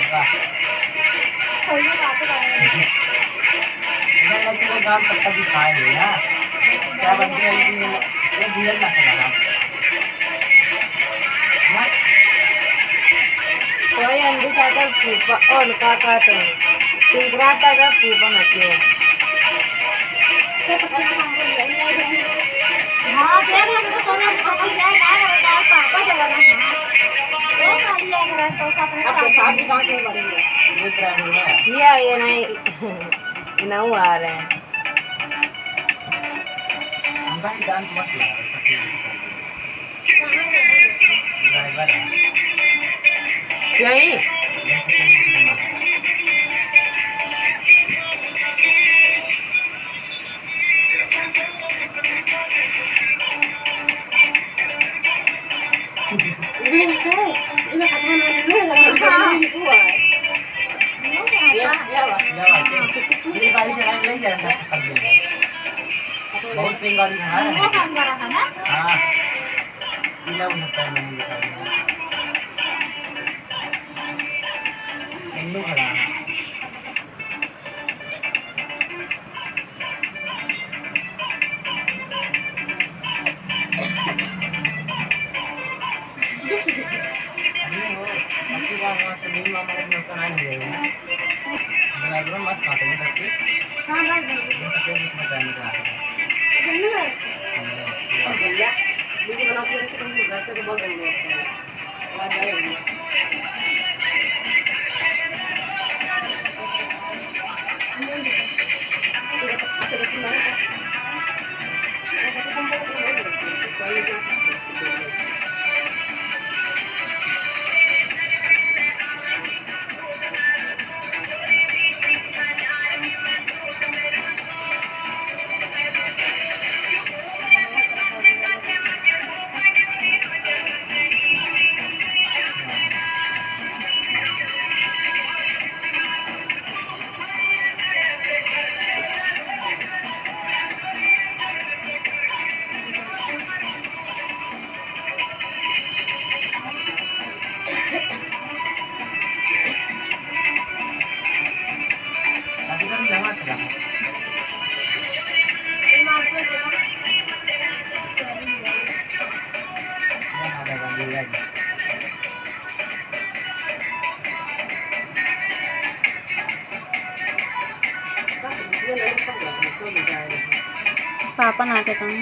सही बात है। इधर लड़की को गांव सबका दिखाए है यार, क्या बनती है ये धीरे ना करा ना। कोई अंधी का फूफा और काका तो टिंकराता का फूफा मचे हाँ देख ले तो तोरा पापा क्या करता है पापा जवाना हां वो खाली लग रहा है तो अपने साथ आप भी कहां से करेंगे ये प्राइवेट है ये नहीं ना हुआ आ रहे हैं हमका ही डांस मत लगा कहां से ड्राइवर है यही बहुत तेज गाड़ी है वो काम कर रहा था ना हाँ इला उन्हें पहले नहीं दिखा इल्लू खड़ा है अरे वो बाकी बात वहाँ से नहीं मामा ने उसका नाम नहीं दिया ड्राइवर मस्त खाते हैं बच्चे हां भाई ये सब कुछ इसमें टाइम का आता है जल्दी कर भैया मुझे बना के रखे तुम घर से बहुत बन गए आवाज आ रही है अभी तक जमा चला है ये आधा गाड़ी है पापा नाचे तुम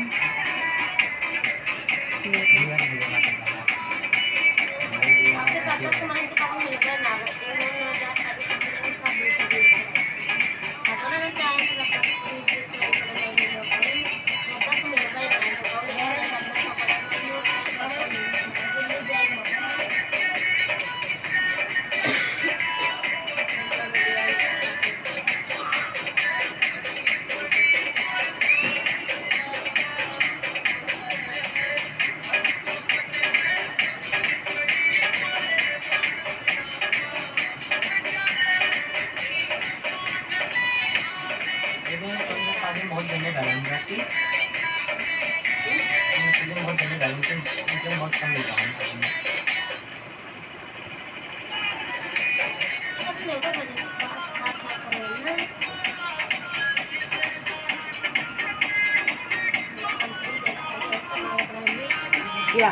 बहुत जने बैलेंस रखी इसलिए बहुत जने बैलेंस इनके बहुत कम मिल रहा है या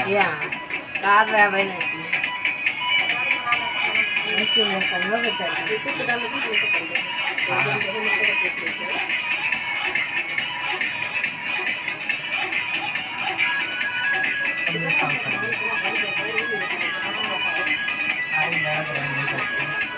या कार ड्राइवर ने ऐसे में संभव है आई लग रहा है